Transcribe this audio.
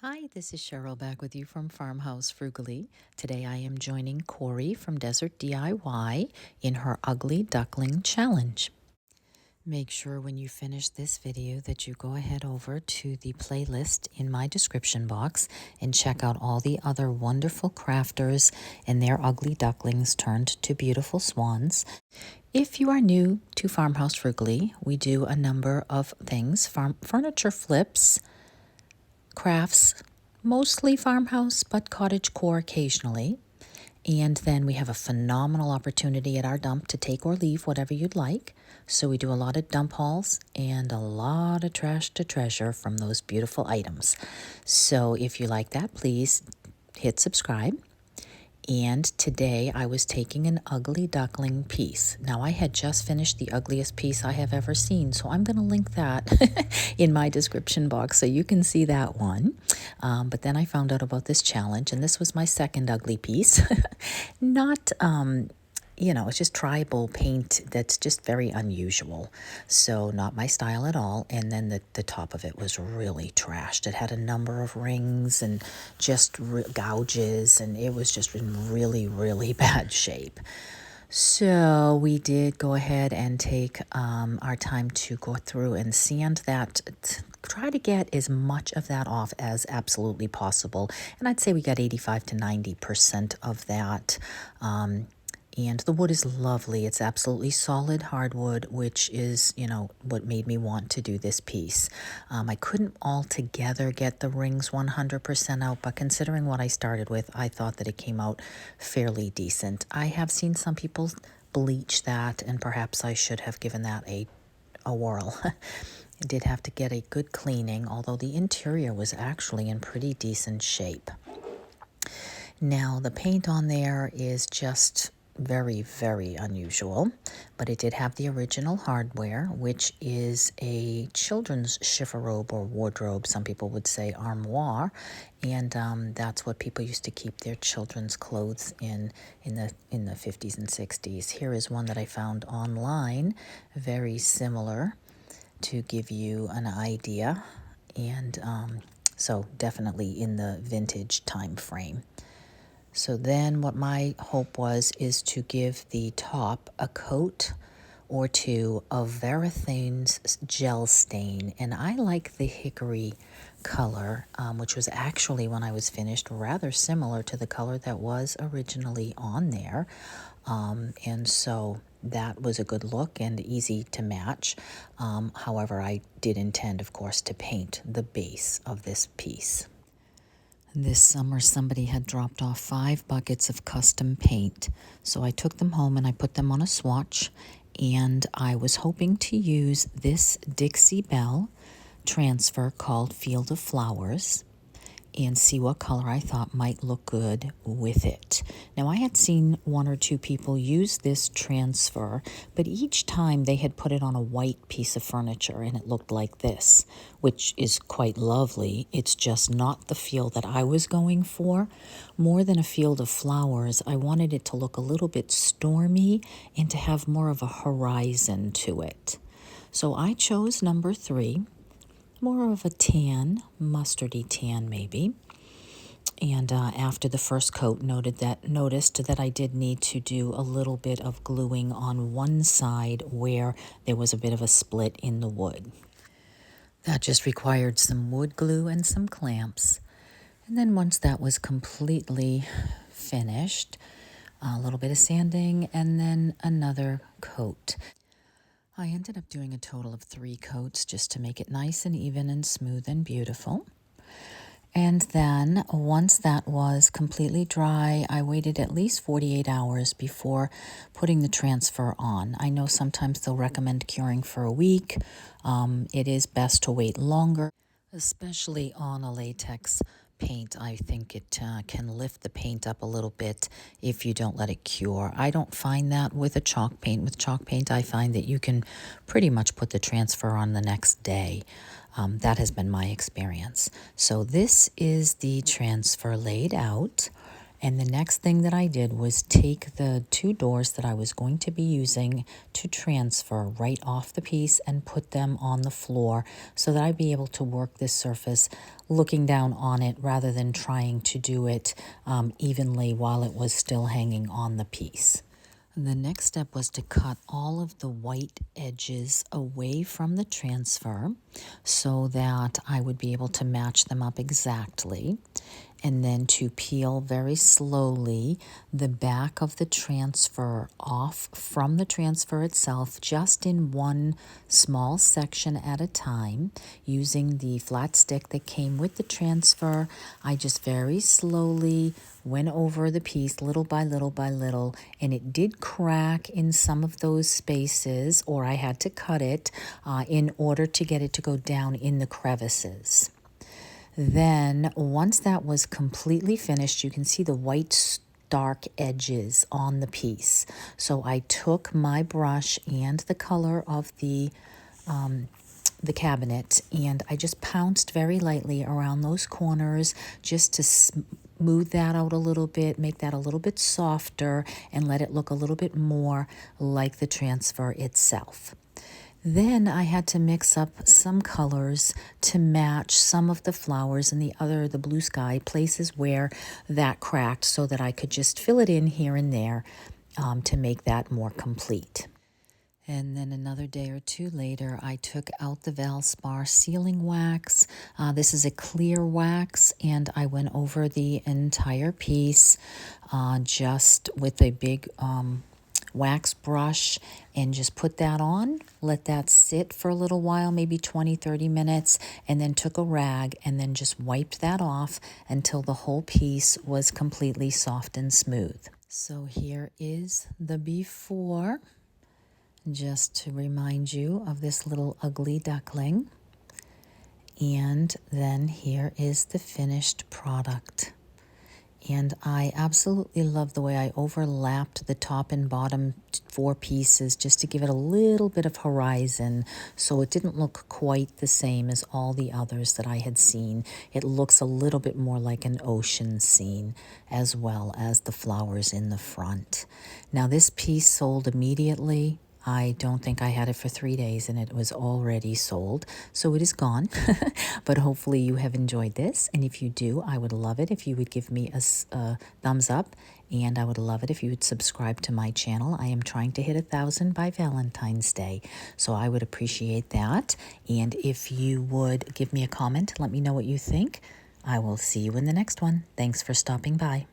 Hi, this is Cheryl back with you from Farmhouse Frugally. Today I am joining Corey from Desert DIY in her Ugly Duckling Challenge. Make sure when you finish this video that you go ahead over to the playlist in my description box and check out all the other wonderful crafters and their ugly ducklings turned to beautiful swans. If you are new to Farmhouse Frugally, we do a number of things: furniture flips, crafts, mostly farmhouse, but cottagecore occasionally. And then we have a phenomenal opportunity at our dump to take or leave whatever you'd like. So we do a lot of dump hauls and a lot of trash to treasure from those beautiful items. So if you like that, please hit subscribe. And today I was taking an ugly duckling piece. Now I had just finished the ugliest piece I have ever seen, so I'm going to link that in my description box so you can see that one. But then I found out about this challenge, and this was my second ugly piece. Not, it's just tribal paint that's just very unusual. So not my style at all. And then the top of it was really trashed. It had a number of rings and just gouges, and it was just in really, really bad shape. So we did go ahead and take our time to go through and sand that, try to get as much of that off as absolutely possible. And I'd say we got 85 to 90% of that. And the wood is lovely. It's absolutely solid hardwood, which is, what made me want to do this piece. I couldn't altogether get the rings 100% out, but considering what I started with, I thought that it came out fairly decent. I have seen some people bleach that, and perhaps I should have given that a whirl. I did have to get a good cleaning, although the interior was actually in pretty decent shape. Now, the paint on there is just very, very unusual, but it did have the original hardware, which is a children's chifforobe or wardrobe. Some people would say armoire, and that's what people used to keep their children's clothes in the 50s and 60s. Here is one that I found online, very similar, to give you an idea, and so definitely in the vintage time frame. So then what my hope is to give the top a coat or two of Verethane's gel stain. And I like the hickory color, which was actually, when I was finished, rather similar to the color that was originally on there. And so that was a good look and easy to match. However, I did intend, of course, to paint the base of this piece. This summer, somebody had dropped off 5 buckets of custom paint, so I took them home and I put them on a swatch, and I was hoping to use this Dixie Belle transfer called Field of Flowers and see what color I thought might look good with it. Now, I had seen 1 or 2 people use this transfer, but each time they had put it on a white piece of furniture and it looked like this, which is quite lovely. It's just not the feel that I was going for. More than a field of flowers, I wanted it to look a little bit stormy and to have more of a horizon to it. So I chose number 3. More of a tan, mustardy tan maybe. And after the first coat, noticed that I did need to do a little bit of gluing on one side where there was a bit of a split in the wood. That just required some wood glue and some clamps. And then once that was completely finished, a little bit of sanding and then another coat. I ended up doing a total of 3 coats just to make it nice and even and smooth and beautiful. And then once that was completely dry, I waited at least 48 hours before putting the transfer on. I know sometimes they'll recommend curing for a week. It is best to wait longer, especially on a latex paint. I think it can lift the paint up a little bit if you don't let it cure. I don't find that with a chalk paint. With chalk paint, I find that you can pretty much put the transfer on the next day. That has been my experience. So this is the transfer laid out, And the next thing that I did was take the two doors that I was going to be using to transfer right off the piece and put them on the floor so that I'd be able to work this surface looking down on it rather than trying to do it evenly while it was still hanging on the piece. The next step was to cut all of the white edges away from the transfer so that I would be able to match them up exactly, and then to peel very slowly the back of the transfer off from the transfer itself, just in one small section at a time, using the flat stick that came with the transfer. I just very slowly went over the piece little by little by little, and it did crack in some of those spaces, or I had to cut it in order to get it to go down in the crevices. Then once that was completely finished, you can see the white dark edges on the piece. So I took my brush and the color of the cabinet, and I just pounced very lightly around those corners just to smooth that out a little bit, make that a little bit softer, and let it look a little bit more like the transfer itself. Then I had to mix up some colors to match some of the flowers and the blue sky places where that cracked, so that I could just fill it in here and there to make that more complete. And then another day or two later, I took out the Valspar sealing wax. This is a clear wax, and I went over the entire piece just with a big wax brush and just put that on, let that sit for a little while, maybe 20-30 minutes, and then took a rag and then just wiped that off until the whole piece was completely soft and smooth. So here is the before, just to remind you of this little ugly duckling. And then here is the finished product. And I absolutely love the way I overlapped the top and bottom 4 pieces just to give it a little bit of horizon, so it didn't look quite the same as all the others that I had seen. It looks a little bit more like an ocean scene, as well as the flowers in the front. Now this piece sold immediately. I don't think I had it for 3 days and it was already sold, so it is gone. But hopefully you have enjoyed this, and if you do, I would love it if you would give me a thumbs up, and I would love it if you would subscribe to my channel. I am trying to hit 1,000 by Valentine's Day, so I would appreciate that. And if you would give me a comment, let me know what you think. I will see you in the next one. Thanks for stopping by.